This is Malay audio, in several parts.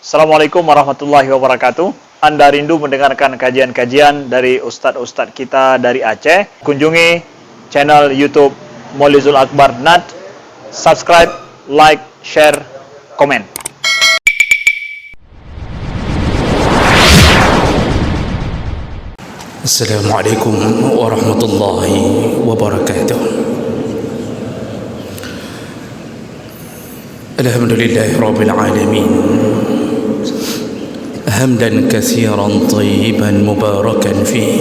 Assalamualaikum warahmatullahi wabarakatuh. Anda rindu mendengarkan kajian-kajian dari ustadz-ustadz kita dari Aceh? Kunjungi channel YouTube Maulizul Akbar NAD. Subscribe, like, share, komen. Assalamualaikum warahmatullahi wabarakatuh. Alhamdulillahi rabbil alamin. Hamdan katsiran tayyiban mubarakan fihi.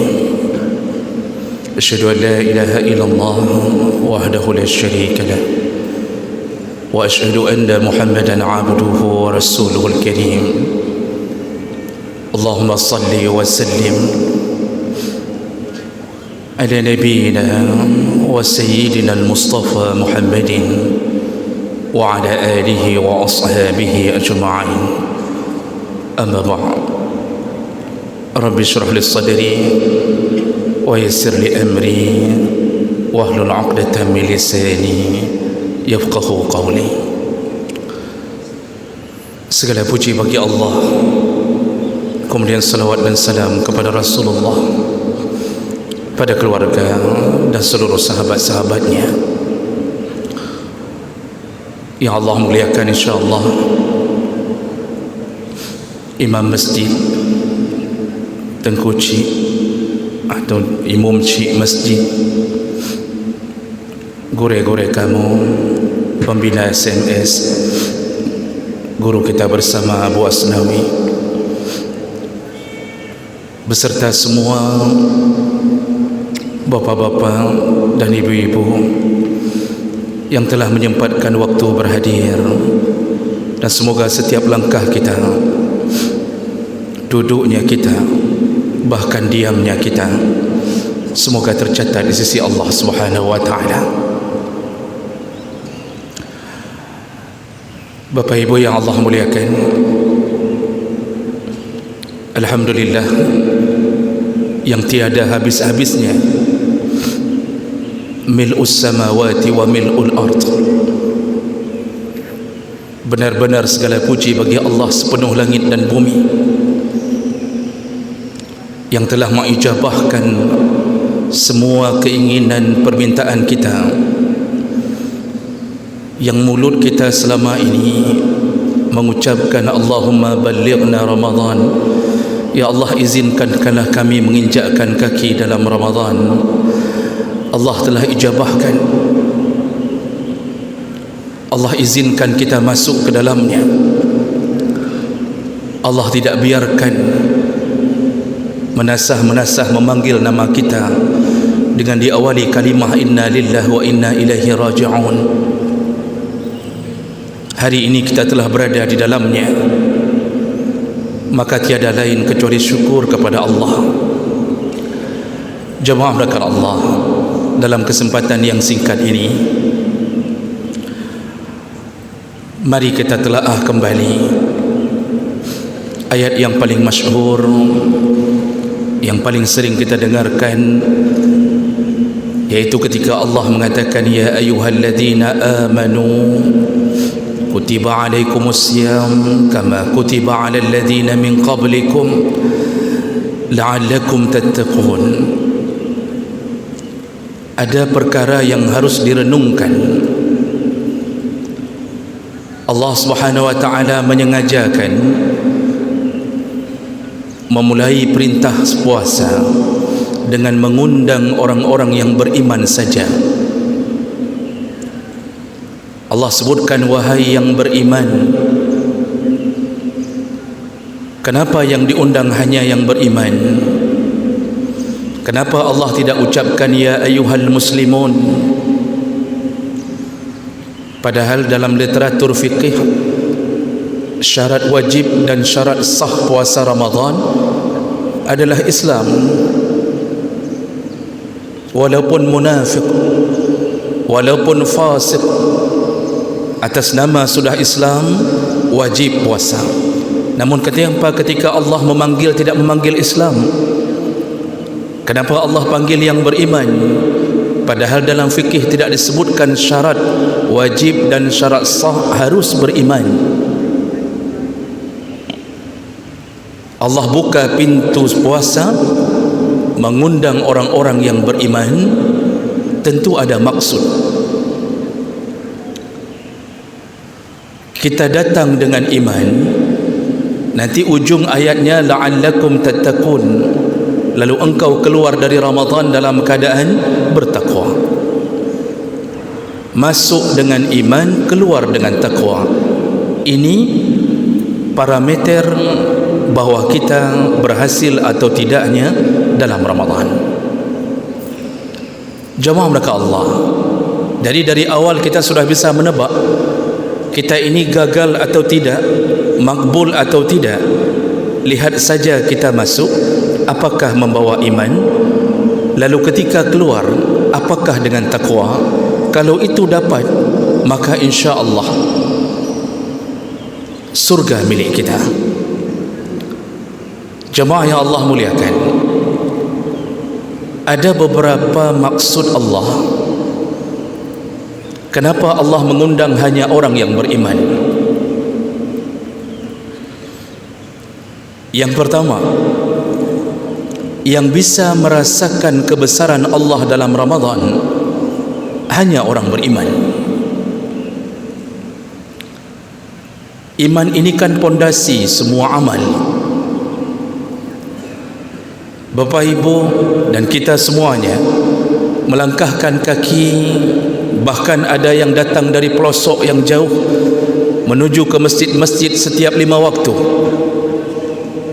Asyhadu an la ilaha illallah wahdahu la syarika lah. Wa asyhadu anna Muhammadan 'abduhu wa rasuluhul karim. Allahumma shalli wa sallim ala nabiyyina wa sayyidina al-Mustafa Muhammadin wa ala alihi wa ashabihi ajma'in. Amma ba'd. Rabbi shrah li sadri wa yassir li amri wahlul 'uqdatam min lisani yafqahu qawli. Segala puji bagi Allah, kemudian salawat dan salam kepada Rasulullah, pada keluarga dan seluruh sahabat-sahabatnya yang Allah muliakan insyaAllah. Imam Masjid Tengku Cik atau Imam Cik Masjid, guru-guru kamu, pembina SMS, guru kita bersama Abu Asnawi, beserta semua bapak-bapak dan ibu-ibu yang telah menyempatkan waktu berhadir, dan semoga setiap langkah kita, duduknya kita, bahkan diamnya kita, semoga tercatat di sisi Allah Subhanahu wa taala. Bapak Ibu yang Allah muliakan, alhamdulillah yang tiada habis-habisnya, mil'us samawati wa mil'ul ard. Benar-benar segala puji bagi Allah sepenuh langit dan bumi yang telah mengijabahkan semua keinginan permintaan kita, yang mulut kita selama ini mengucapkan Allahumma ballighna Ramadan. Ya Allah, izinkanlah kami menginjakkan kaki dalam Ramadan. Allah telah ijabahkan. Allah izinkan kita masuk ke dalamnya. Allah tidak biarkan menasah-menasah memanggil nama kita dengan diawali kalimah inna lillahi wa inna ilaihi raji'un. Hari ini kita telah berada di dalamnya, maka tiada lain kecuali syukur kepada Allah. Jemaah belakang Allah, dalam kesempatan yang singkat ini, mari kita telaah kembali ayat yang paling masyhur, yang paling sering kita dengarkan, yaitu ketika Allah mengatakan ya ayyuhalladzina amanu kutiba alaikumusiyam kama kutiba alal ladzina min qablikum la'allakum tattaqun. Ada perkara yang harus direnungkan. Allah Subhanahu wa taala menyengajakan memulai perintah puasa dengan mengundang orang-orang yang beriman saja. Allah sebutkan wahai yang beriman. Kenapa yang diundang hanya yang beriman? Kenapa Allah tidak ucapkan ya ayyuhal muslimun? Padahal dalam literatur fikih, syarat wajib dan syarat sah puasa Ramadan adalah Islam. Walaupun munafik, walaupun fasik, atas nama sudah Islam wajib puasa. Namun ketika Allah memanggil, tidak memanggil Islam. Kenapa Allah panggil yang beriman? Padahal dalam fikih tidak disebutkan syarat wajib dan syarat sah harus beriman. Allah buka pintu puasa, mengundang orang-orang yang beriman, tentu ada maksud. Kita datang dengan iman, nanti ujung ayatnya la'allakum tattaqun, lalu engkau keluar dari Ramadan dalam keadaan bertakwa. Masuk dengan iman, keluar dengan takwa. Ini parameter bahwa kita berhasil atau tidaknya dalam Ramadan. Jemaah mereka Allah, jadi dari awal kita sudah bisa menebak kita ini gagal atau tidak, makbul atau tidak. Lihat saja kita masuk, apakah membawa iman, lalu ketika keluar apakah dengan takwa. Kalau itu dapat, maka insya Allah surga milik kita. Jemaah yang Allah muliakan, ada beberapa maksud Allah kenapa Allah mengundang hanya orang yang beriman. Yang pertama, yang bisa merasakan kebesaran Allah dalam Ramadan hanya orang beriman. Iman ini kan pondasi semua amal. Bapak Ibu dan kita semuanya melangkahkan kaki, bahkan ada yang datang dari pelosok yang jauh menuju ke masjid-masjid setiap 5 waktu.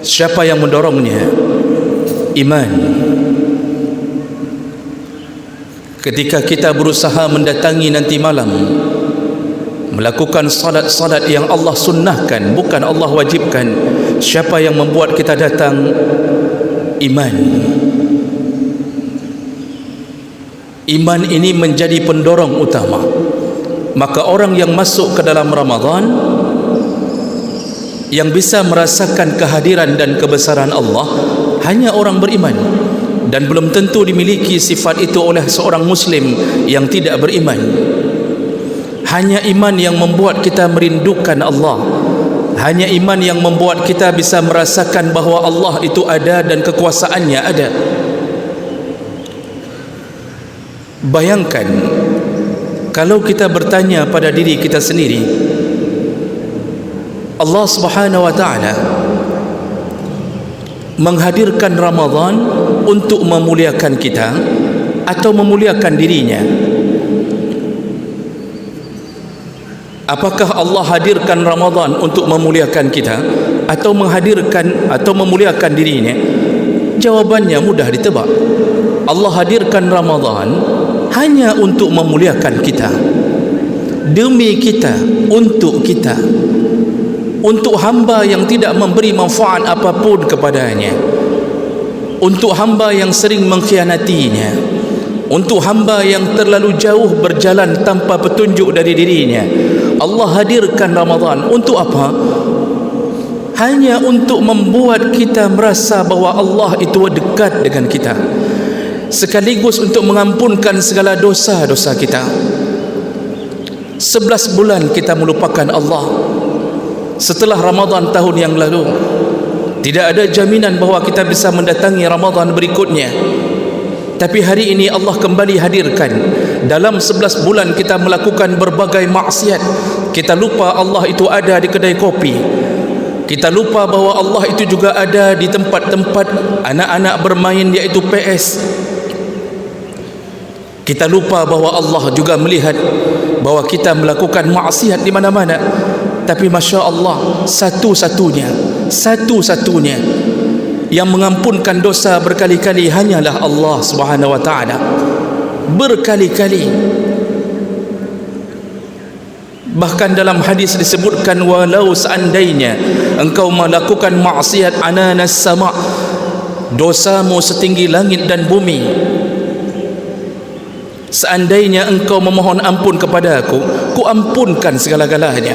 Siapa yang mendorongnya? Iman. Ketika kita berusaha mendatangi nanti malam, melakukan salat-salat yang Allah sunnahkan, bukan Allah wajibkan, siapa yang membuat kita datang? Iman. Iman ini menjadi pendorong utama. Maka orang yang masuk ke dalam Ramadan, yang bisa merasakan kehadiran dan kebesaran Allah hanya orang beriman, dan belum tentu dimiliki sifat itu oleh seorang muslim yang tidak beriman. Hanya iman yang membuat kita merindukan Allah. Hanya iman yang membuat kita bisa merasakan bahawa Allah itu ada dan kekuasaannya ada. Bayangkan kalau kita bertanya pada diri kita sendiri, Allah Subhanahu wa taala menghadirkan Ramadan untuk memuliakan kita atau memuliakan dirinya? Apakah Allah hadirkan Ramadan untuk memuliakan kita atau menghadirkan atau memuliakan dirinya? Jawabannya mudah ditebak. Allah hadirkan Ramadan hanya untuk memuliakan kita, demi kita, untuk kita, untuk hamba yang tidak memberi manfaat apapun kepadanya, untuk hamba yang sering mengkhianatinya, untuk hamba yang terlalu jauh berjalan tanpa petunjuk dari dirinya. Allah hadirkan Ramadan untuk apa? Hanya untuk membuat kita merasa bahawa Allah itu dekat dengan kita, sekaligus untuk mengampunkan segala dosa-dosa kita. 11 bulan kita melupakan Allah setelah Ramadan tahun yang lalu. Tidak ada jaminan bahawa kita bisa mendatangi Ramadan berikutnya. Tapi hari ini Allah kembali hadirkan. Dalam 11 bulan kita melakukan berbagai maksiat. Kita lupa Allah itu ada di kedai kopi. Kita lupa bahawa Allah itu juga ada di tempat-tempat anak-anak bermain, iaitu PS. Kita lupa bahawa Allah juga melihat bahawa kita melakukan maksiat di mana-mana. Tapi Masya Allah, satu-satunya yang mengampunkan dosa berkali-kali hanyalah Allah Subhanahu wa taala. Berkali-kali. Bahkan dalam hadis disebutkan, walau seandainya engkau melakukan maksiat ananas sama', dosamu setinggi langit dan bumi, seandainya engkau memohon ampun kepada aku, ku ampunkan segala-galanya.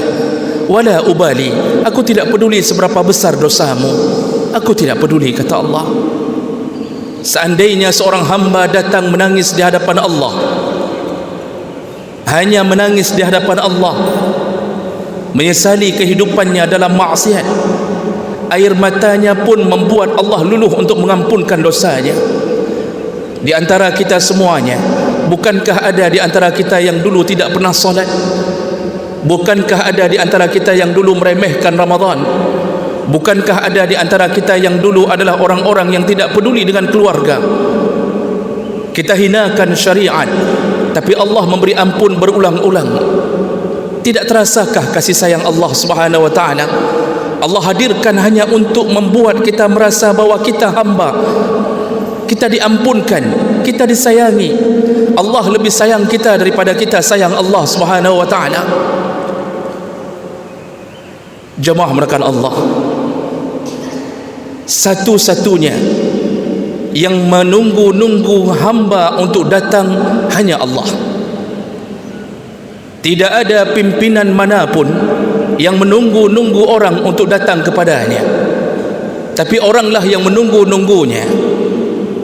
Wala ubali, aku tidak peduli seberapa besar dosamu, aku tidak peduli, kata Allah. Seandainya seorang hamba datang menangis di hadapan Allah, hanya menangis di hadapan Allah, menyesali kehidupannya dalam maksiat, air matanya pun membuat Allah luluh untuk mengampunkan dosanya. Di antara kita semuanya, bukankah ada di antara kita yang dulu tidak pernah solat? Bukankah ada di antara kita yang dulu meremehkan Ramadan? Bukankah ada di antara kita yang dulu adalah orang-orang yang tidak peduli dengan keluarga? Kita hinakan syariat, tapi Allah memberi ampun berulang-ulang. Tidak terasakah kasih sayang Allah Subhanahu wa taala? Allah hadirkan hanya untuk membuat kita merasa bahwa kita hamba, kita diampunkan, kita disayangi. Allah lebih sayang kita daripada kita sayang Allah Subhanahu wa taala. Jemaah merakan Allah, satu-satunya yang menunggu-nunggu hamba untuk datang hanya Allah. Tidak ada pimpinan manapun yang menunggu-nunggu orang untuk datang kepadanya, tapi oranglah yang menunggu-nunggunya.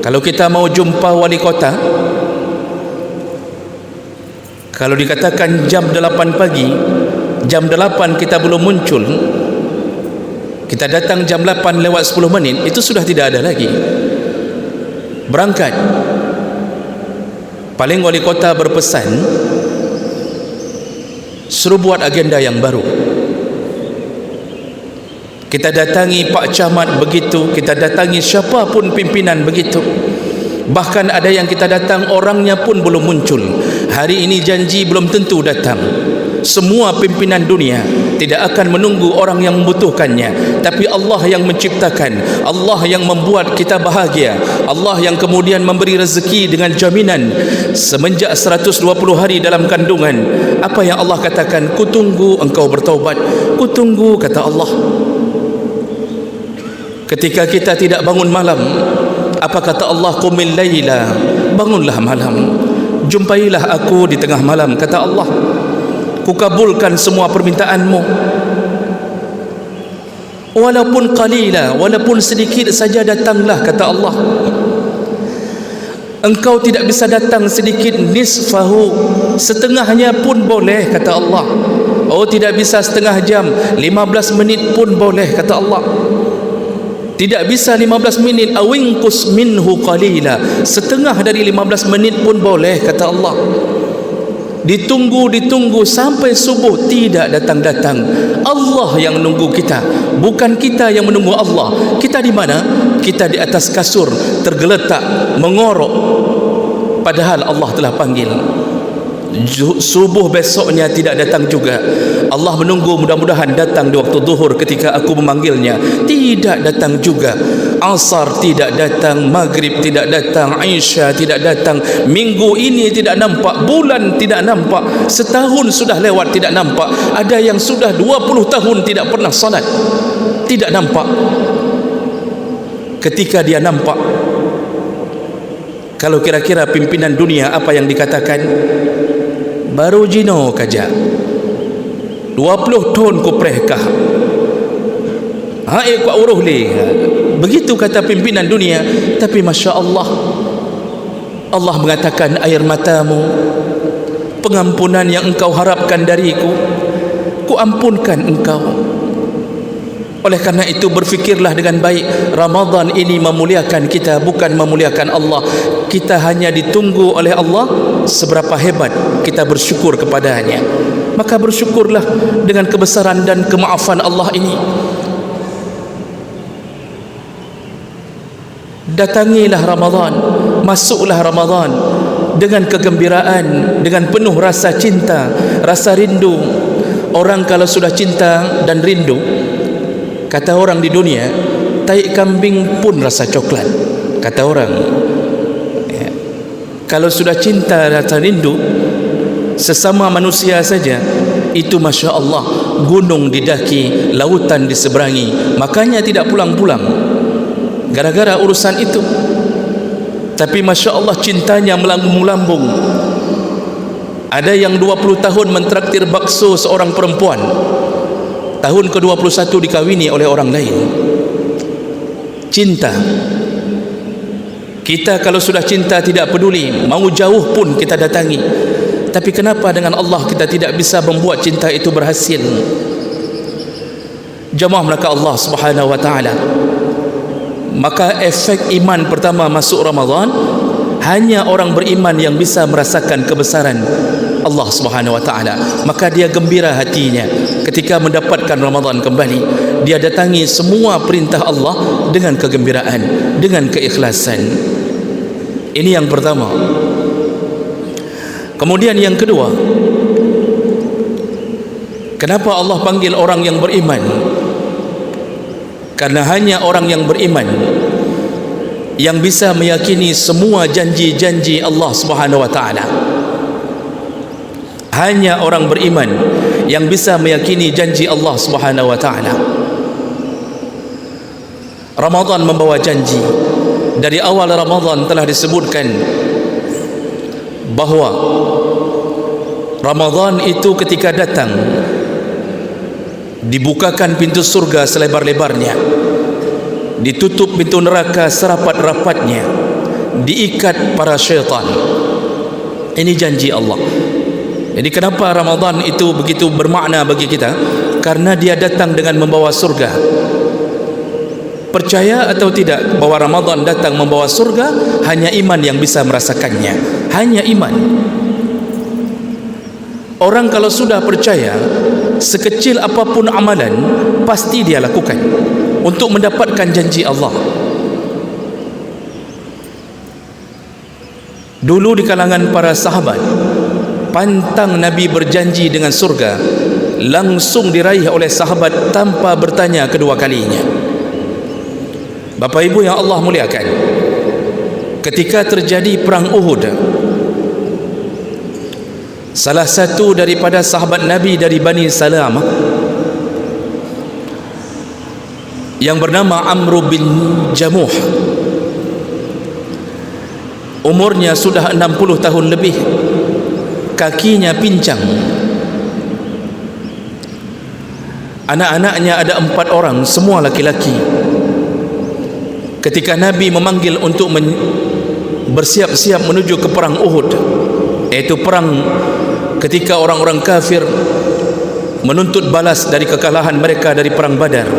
Kalau kita mau jumpa wali kota, kalau dikatakan jam 8 pagi, jam 8 kita belum muncul, kita datang jam 8 lewat 10 menit, itu sudah tidak ada lagi. Berangkat. Paling wali kota berpesan, suruh buat agenda yang baru. Kita datangi Pak Camat begitu, kita datangi siapapun pimpinan begitu. Bahkan ada yang kita datang orangnya pun belum muncul. Hari ini janji belum tentu datang. Semua pimpinan dunia tidak akan menunggu orang yang membutuhkannya, tapi Allah yang menciptakan, Allah yang membuat kita bahagia, Allah yang kemudian memberi rezeki dengan jaminan semenjak 120 hari dalam kandungan. Apa yang Allah katakan? Kutunggu engkau bertaubat. Kutunggu, kata Allah. Ketika kita tidak bangun malam, apa kata Allah? Qumil laila, bangunlah malam, jumpailah aku di tengah malam, kata Allah. Kukabulkan semua permintaanmu, walaupun qalila, walaupun sedikit saja datanglah, kata Allah. Engkau tidak bisa datang sedikit, nisfahu, setengahnya pun boleh, kata Allah. Oh, tidak bisa setengah jam, 15 menit pun boleh, kata Allah. Tidak bisa 15 minit, awinqus minhu qalila, setengah dari 15 menit pun boleh, kata Allah. Ditunggu sampai subuh, tidak datang-datang. Allah yang menunggu kita, bukan kita yang menunggu Allah. Kita di mana? Kita di atas kasur tergeletak mengorok, padahal Allah telah panggil. Subuh besoknya tidak datang juga. Allah menunggu, mudah-mudahan datang di waktu zuhur ketika aku memanggilnya. Tidak datang juga. Asar tidak datang, maghrib tidak datang, Isya tidak datang. Minggu ini tidak nampak, bulan tidak nampak, setahun sudah lewat tidak nampak. Ada yang sudah 20 tahun tidak pernah salat, tidak nampak. Ketika dia nampak, kalau kira-kira pimpinan dunia apa yang dikatakan? Baru jino kaja 20 tahun ku prehkah haik ku uruh li, begitu kata pimpinan dunia. Tapi Masya Allah, Allah mengatakan air matamu, pengampunan yang engkau harapkan dariku, ku ampunkan engkau. Oleh karena itu berfikirlah dengan baik. Ramadan ini memuliakan kita, bukan memuliakan Allah. Kita hanya ditunggu oleh Allah. Seberapa hebat kita bersyukur kepadanya. Maka bersyukurlah dengan kebesaran dan kemaafan Allah ini. Datangilah Ramadan, masuklah Ramadan dengan kegembiraan, dengan penuh rasa cinta, rasa rindu. Orang kalau sudah cinta dan rindu, kata orang di dunia, tai kambing pun rasa coklat, kata orang. Ya. Kalau sudah cinta, rasa rindu, sesama manusia saja, itu Masya Allah, gunung didaki, lautan diseberangi. Makanya tidak pulang-pulang gara-gara urusan itu. Tapi Masya Allah, cintanya melambung-lambung. Ada yang 20 tahun mentraktir bakso seorang perempuan, tahun ke-21 dikawini oleh orang lain. Cinta. Kita kalau sudah cinta tidak peduli, mau jauh pun kita datangi. Tapi kenapa dengan Allah kita tidak bisa membuat cinta itu berhasil? Jamaah melaka Allah Subhanahu wa taala, maka efek iman pertama masuk Ramadan, hanya orang beriman yang bisa merasakan kebesaran Allah Subhanahu wa taala. Maka dia gembira hatinya ketika mendapatkan Ramadan kembali. Dia datangi semua perintah Allah dengan kegembiraan, dengan keikhlasan. Ini yang pertama. Kemudian yang kedua, kenapa Allah panggil orang yang beriman? Karena hanya orang yang beriman yang bisa meyakini semua janji-janji Allah Subhanahu wa taala. Hanya orang beriman yang bisa meyakini janji Allah Subhanahu wa taala. Ramadan membawa janji. Dari awal Ramadan telah disebutkan bahawa Ramadan itu ketika datang dibukakan pintu surga selebar-lebarnya, ditutup pintu neraka serapat-rapatnya, diikat para syaitan. Ini janji Allah. Jadi kenapa Ramadan itu begitu bermakna bagi kita? Karena dia datang dengan membawa surga. Percaya atau tidak bahawa Ramadan datang membawa surga, hanya iman yang bisa merasakannya. Hanya iman. Orang kalau sudah percaya, sekecil apapun amalan pasti dia lakukan untuk mendapatkan janji Allah. Dulu di kalangan para sahabat, pantang Nabi berjanji dengan surga langsung diraih oleh sahabat tanpa bertanya kedua kalinya. Bapak Ibu yang Allah muliakan, ketika terjadi perang Uhud, salah satu daripada sahabat Nabi dari Bani Salamah yang bernama Amr bin Jamuh, umurnya sudah 60 tahun lebih, kakinya pincang, anak-anaknya ada 4 orang, semua laki-laki. Ketika Nabi memanggil untuk bersiap-siap menuju ke perang Uhud, yaitu perang ketika orang-orang kafir menuntut balas dari kekalahan mereka dari perang Badar,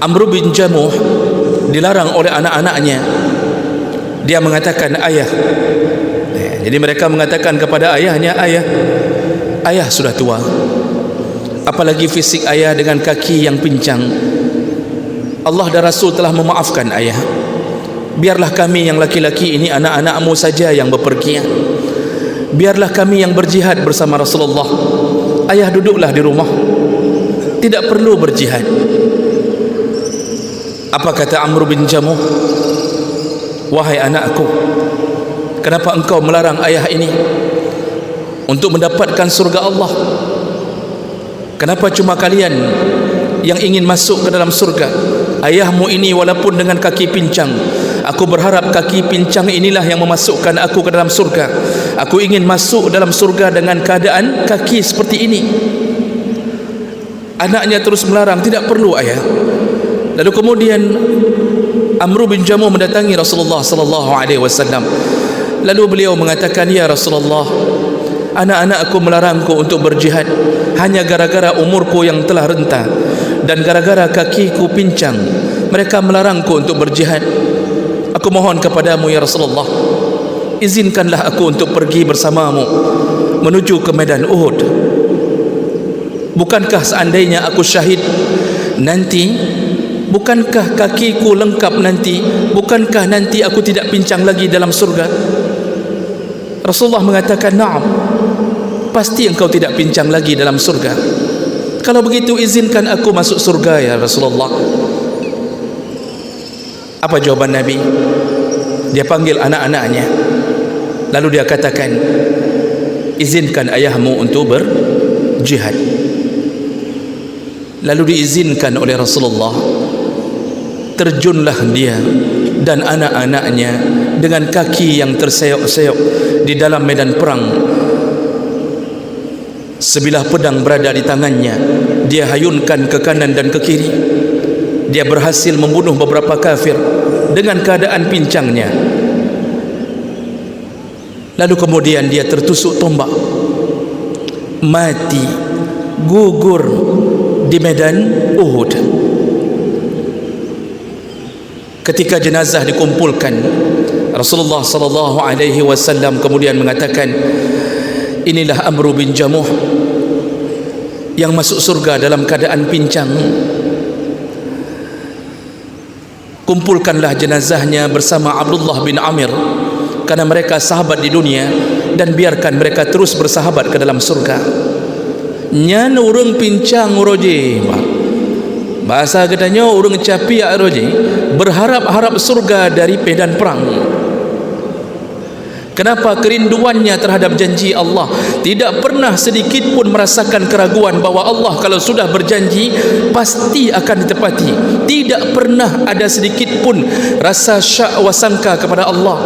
Amr bin Jamuh dilarang oleh anak-anaknya. Dia mengatakan, ayah. Jadi mereka mengatakan kepada ayahnya, ayah sudah tua, apalagi fisik ayah dengan kaki yang pincang. Allah dan Rasul telah memaafkan ayah. Biarlah kami yang laki-laki ini, anak-anakmu saja yang bepergian. Biarlah kami yang berjihad bersama Rasulullah. Ayah duduklah di rumah, tidak perlu berjihad. Apa kata Amr bin Jamuh? Wahai anakku, kenapa engkau melarang ayah ini untuk mendapatkan surga Allah? Kenapa cuma kalian yang ingin masuk ke dalam surga? Ayahmu ini walaupun dengan kaki pincang, aku berharap kaki pincang inilah yang memasukkan aku ke dalam surga. Aku ingin masuk dalam surga dengan keadaan kaki seperti ini. Anaknya terus melarang, tidak perlu ayah. Lalu kemudian Amr bin Jamuh mendatangi Rasulullah sallallahu alaihi wasallam. Lalu beliau mengatakan, ya Rasulullah, anak-anakku melarangku untuk berjihad hanya gara-gara umurku yang telah renta dan gara-gara kakiku pincang. Mereka melarangku untuk berjihad. Aku mohon kepadamu ya Rasulullah, izinkanlah aku untuk pergi bersamamu menuju ke medan Uhud. Bukankah seandainya aku syahid nanti, bukankah kakiku lengkap nanti, bukankah nanti aku tidak pincang lagi dalam surga? Rasulullah mengatakan, na'am, pasti engkau tidak pincang lagi dalam surga. Kalau begitu izinkan aku masuk surga ya Rasulullah. Apa jawaban Nabi? Dia panggil anak-anaknya, lalu dia katakan, izinkan ayahmu untuk berjihad. Lalu diizinkan oleh Rasulullah. Terjunlah dia dan anak-anaknya dengan kaki yang terseok-seok di dalam medan perang. Sebilah pedang berada di tangannya, dia hayunkan ke kanan dan ke kiri. Dia berhasil membunuh beberapa kafir dengan keadaan pincangnya. Lalu kemudian dia tertusuk tombak, mati, gugur di medan Uhud. Ketika jenazah dikumpulkan, Rasulullah sallallahu alaihi wasallam kemudian mengatakan, inilah Amru bin Jamuh yang masuk surga dalam keadaan pincang. Kumpulkanlah jenazahnya bersama Abdullah bin Amir, karena mereka sahabat di dunia, dan biarkan mereka terus bersahabat ke dalam surga. Nyan urang pincang roje, bahasa katanya urang capiak roje, berharap-harap surga dari medan perang. Kenapa? Kerinduannya terhadap janji Allah. Tidak pernah sedikit pun merasakan keraguan bahawa Allah kalau sudah berjanji pasti akan ditepati. Tidak pernah ada sedikit pun rasa syak wa sangka kepada Allah.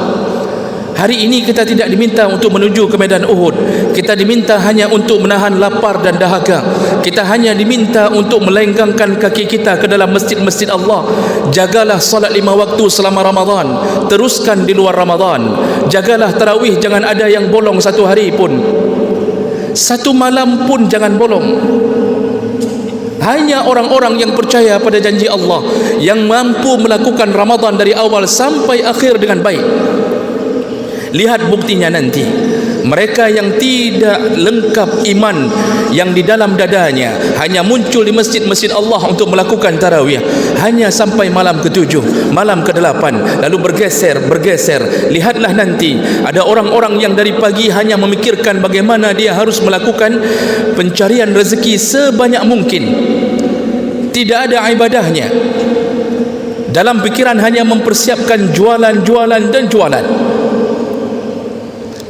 Hari ini kita tidak diminta untuk menuju ke medan Uhud. Kita diminta hanya untuk menahan lapar dan dahaga. Kita hanya diminta untuk melenggangkan kaki kita ke dalam masjid-masjid Allah. Jagalah salat 5 waktu selama Ramadan, teruskan di luar Ramadan. Jagalah tarawih, jangan ada yang bolong satu hari pun. Satu malam pun jangan bolong. Hanya orang-orang yang percaya pada janji Allah yang mampu melakukan Ramadan dari awal sampai akhir dengan baik. Lihat buktinya nanti. Mereka yang tidak lengkap iman yang di dalam dadanya hanya muncul di masjid-masjid Allah untuk melakukan tarawih hanya sampai malam ke-7, malam ke-8, lalu bergeser. Lihatlah nanti ada orang-orang yang dari pagi hanya memikirkan bagaimana dia harus melakukan pencarian rezeki sebanyak mungkin. Tidak ada ibadahnya. Dalam pikiran hanya mempersiapkan jualan dan jualan.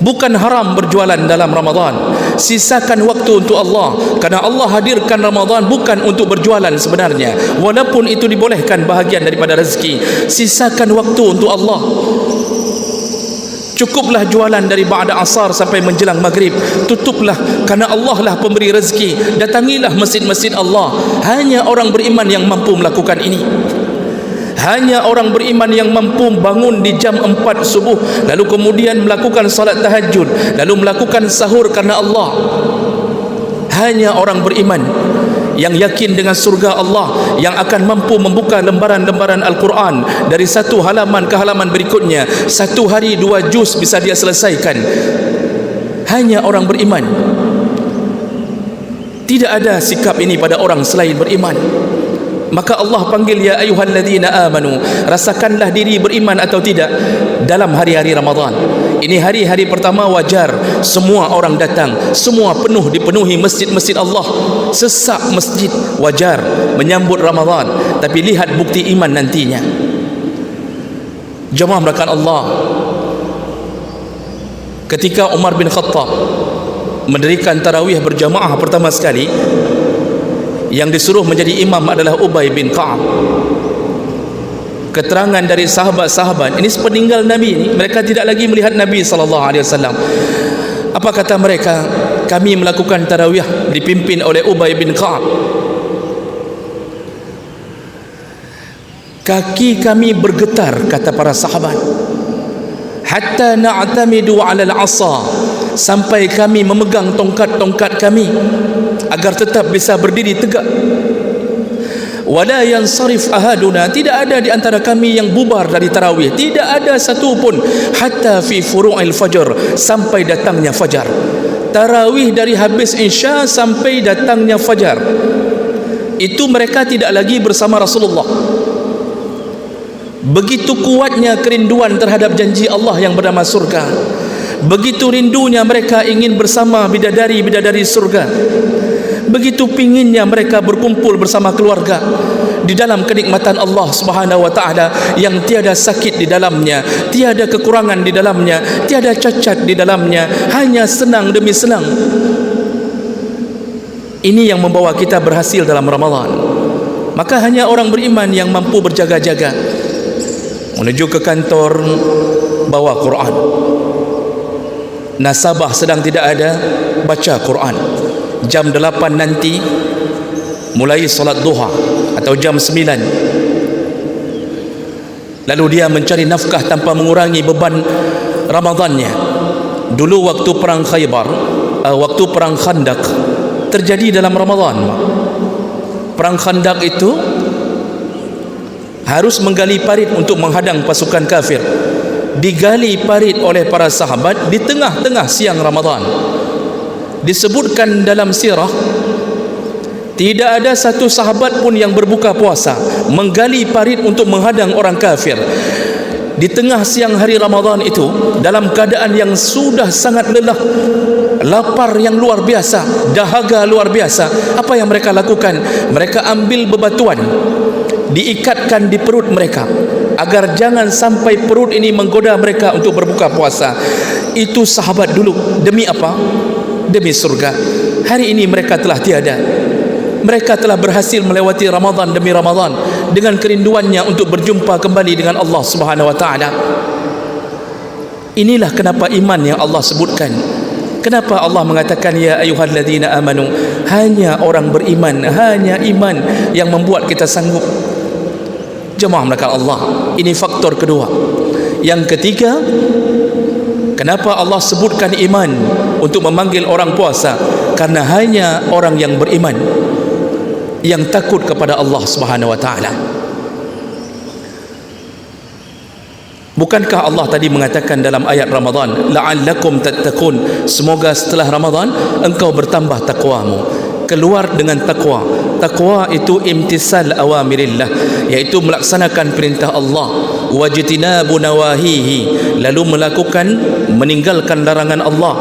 Bukan haram berjualan dalam Ramadan. Sisakan waktu untuk Allah, karena Allah hadirkan Ramadan bukan untuk berjualan sebenarnya. Walaupun itu dibolehkan bahagian daripada rezeki, sisakan waktu untuk Allah. Cukuplah jualan dari ba'da asar sampai menjelang maghrib. Tutuplah, karena Allah lah pemberi rezeki. Datangilah masjid-masjid Allah. Hanya orang beriman yang mampu melakukan ini. Hanya orang beriman yang mampu bangun di jam 4 subuh, lalu kemudian melakukan salat tahajud, lalu melakukan sahur karena Allah. Hanya orang beriman yang yakin dengan surga Allah, yang akan mampu membuka lembaran-lembaran Al-Quran dari satu halaman ke halaman berikutnya. Satu hari 2 juz bisa dia selesaikan. Hanya orang beriman. Tidak ada sikap ini pada orang selain beriman. Maka Allah panggil, ya ayyuhalladzina amanu, rasakanlah diri beriman atau tidak dalam hari-hari Ramadan. Ini hari-hari pertama wajar semua orang datang, semua dipenuhi masjid-masjid Allah, sesak masjid, wajar menyambut Ramadan. Tapi lihat bukti iman nantinya. Jemaah merakan Allah, ketika Umar bin Khattab mendirikan tarawih berjamaah pertama sekali, yang disuruh menjadi imam adalah Ubay bin Ka'ab. Keterangan dari sahabat-sahabat ini sepeninggal Nabi ini, mereka tidak lagi melihat Nabi SAW. Apa kata mereka? Kami melakukan tarawih dipimpin oleh Ubay bin Ka'ab. Kaki kami bergetar, kata para sahabat, hatta na'tamidu 'ala al-'asa, sampai kami memegang tongkat-tongkat kami agar tetap bisa berdiri tegak. Wala yansarif ahaduna, tidak ada di antara kami yang bubar dari tarawih, tidak ada satu pun, hatta fi furu'il fajr, sampai datangnya fajar. Tarawih dari habis isya sampai datangnya fajar. Itu mereka tidak lagi bersama Rasulullah. Begitu kuatnya kerinduan terhadap janji Allah yang bernama surga. Begitu rindunya mereka ingin bersama bidadari-bidadari surga. Begitu pinginnya mereka berkumpul bersama keluarga di dalam kenikmatan Allah Subhanahu wa taala yang tiada sakit di dalamnya, tiada kekurangan di dalamnya, tiada cacat di dalamnya, hanya senang demi senang. Ini yang membawa kita berhasil dalam Ramadan. Maka hanya orang beriman yang mampu berjaga-jaga menuju ke kantor, bawa Quran. Nasabah sedang tidak ada, baca Quran. Jam 8 nanti mulai solat duha atau jam 9. Lalu dia mencari nafkah tanpa mengurangi beban Ramadannya. Dulu waktu perang Khaybar, waktu perang Khandaq terjadi dalam Ramadan. perang Khandaq itu harus menggali parit untuk menghadang pasukan kafir. Digali parit oleh para sahabat di tengah-tengah siang Ramadan. Disebutkan dalam sirah, tidak ada satu sahabat pun yang berbuka puasa menggali parit untuk menghadang orang kafir di tengah siang hari Ramadan itu, dalam keadaan yang sudah sangat lelah, lapar yang luar biasa, dahaga luar biasa. Apa yang mereka lakukan? Mereka ambil bebatuan, diikatkan di perut mereka agar jangan sampai perut ini menggoda mereka untuk berbuka puasa. Itu sahabat dulu. Demi apa? Demi surga. Hari ini mereka telah tiada. Mereka telah berhasil melewati Ramadan demi Ramadan dengan kerinduannya untuk berjumpa kembali dengan Allah Subhanahu wa taala. Inilah kenapa iman yang Allah sebutkan. Kenapa Allah mengatakan ya ayyuhalladzina amanu, hanya orang beriman, hanya iman yang membuat kita sanggup. Jemaah melakukan Allah. Ini faktor kedua. Yang ketiga, kenapa Allah sebutkan iman untuk memanggil orang puasa? Karena hanya orang yang beriman yang takut kepada Allah Subhanahu wa taala. Bukankah Allah tadi mengatakan dalam ayat Ramadan, la'allakum tattaqun, semoga setelah Ramadan engkau bertambah takwamu. Keluar dengan takwa. Takwa itu imtisal awamirillah, yaitu melaksanakan perintah Allah, wajtinabu nawahihi, lalu meninggalkan larangan Allah,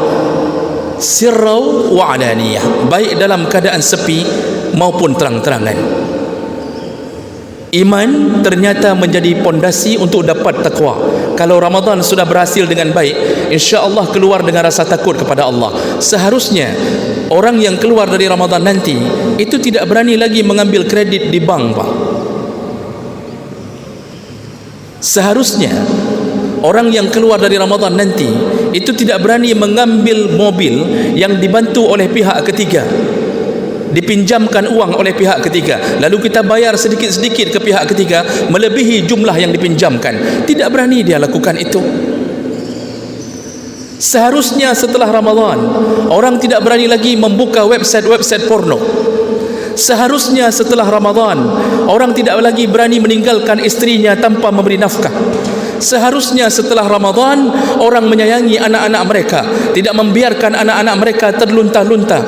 sirrau wa alaniyah, baik dalam keadaan sepi maupun terang-terangan. Iman ternyata menjadi pondasi untuk dapat takwa. Kalau Ramadan sudah berhasil dengan baik, insya-Allah keluar dengan rasa takut kepada Allah. Seharusnya orang yang keluar dari Ramadan nanti itu tidak berani lagi mengambil kredit di bank, Pak. Seharusnya orang yang keluar dari Ramadan nanti itu tidak berani mengambil mobil yang dibantu oleh pihak ketiga, dipinjamkan uang oleh pihak ketiga, lalu kita bayar sedikit-sedikit ke pihak ketiga melebihi jumlah yang dipinjamkan. Tidak berani dia lakukan itu. Seharusnya setelah Ramadan orang tidak berani lagi membuka website porno. Seharusnya setelah Ramadan orang tidak lagi berani meninggalkan istrinya tanpa memberi nafkah. Seharusnya setelah Ramadan orang menyayangi anak-anak mereka, tidak membiarkan anak-anak mereka terlunta-lunta.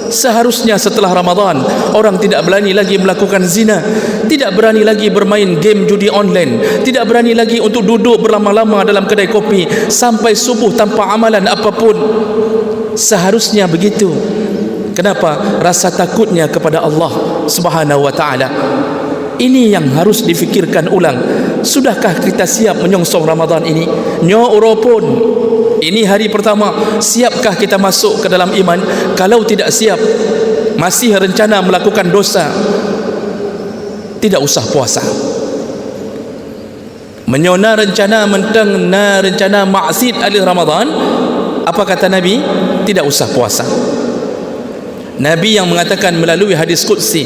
Seharusnya setelah Ramadan orang tidak berani lagi melakukan zina, tidak berani lagi bermain game judi online, tidak berani lagi untuk duduk berlama-lama dalam kedai kopi sampai subuh tanpa amalan apapun. Seharusnya begitu. Kenapa? Rasa takutnya kepada Allah Subhanahu wa taala. Ini yang harus difikirkan ulang. Sudahkah kita siap menyongsong Ramadan ini? Nyo uropun. Ini hari pertama. Siapkah kita masuk ke dalam iman? Kalau tidak siap, masih rencana melakukan dosa, tidak usah puasa. Menyona rencana mentengna rencana maksiat ahli Ramadan, apa kata Nabi? Tidak usah puasa. Nabi yang mengatakan melalui hadis qudsi,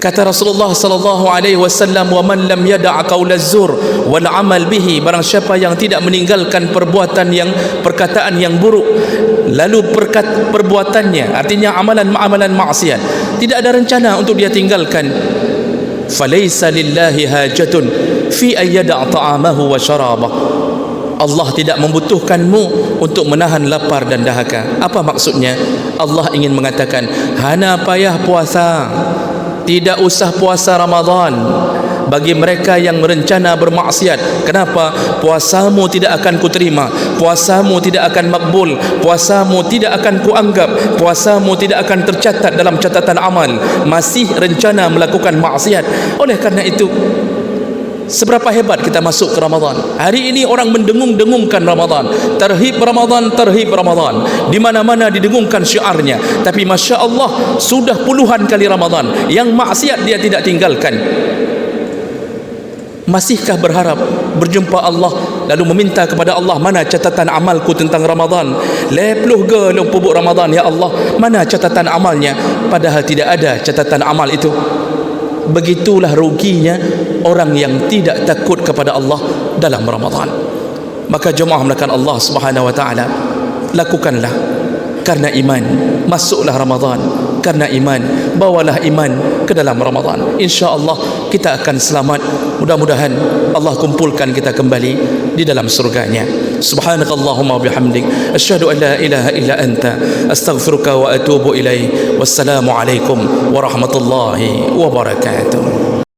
kata Rasulullah sallallahu alaihi wasallam, "Wa man lam yada' qaula az-zur wal 'amal bihi", barang siapa yang tidak meninggalkan perkataan yang buruk lalu perbuatannya, artinya amalan maksiat, tidak ada rencana untuk dia tinggalkan, falaysa lillahi hajatun fi ay yada' ta'amahu wa syarabah. Allah tidak membutuhkanmu untuk menahan lapar dan dahaga. Apa maksudnya? Allah ingin mengatakan, hana payah puasa, tidak usah puasa Ramadan bagi mereka yang merencana bermaksiat. Kenapa? Puasamu tidak akan kuterima, puasamu tidak akan makbul, puasamu tidak akan kuanggap, puasamu tidak akan tercatat dalam catatan amal. Masih rencana melakukan maksiat. Oleh karena itu, seberapa hebat kita masuk ke Ramadan. Hari ini orang mendengung-dengungkan Ramadan, terhib Ramadan, terhib Ramadan. Di mana-mana didengungkan syiarnya. Tapi Masya Allah, sudah puluhan kali Ramadan yang maksiat dia tidak tinggalkan. Masihkah berharap berjumpa Allah lalu meminta kepada Allah, mana catatan amalku tentang Ramadan? Lepluh ke pubuk Ramadan, ya Allah, mana catatan amalnya? Padahal tidak ada catatan amal itu. Begitulah ruginya orang yang tidak takut kepada Allah dalam Ramadan. Maka jemaah melakukan Allah Subhanahu wa taala, lakukanlah karena iman. Masuklah Ramadan, karena iman. Bawalah iman ke dalam Ramadan. InsyaAllah kita akan selamat. Mudah-mudahan Allah kumpulkan kita kembali di dalam surganya. Subhanakallahumma bihamdik, asyhadu an la ilaha illa anta, astaghfiruka wa atubu ilaih. Wassalamu alaikum warahmatullahi wabarakatuh.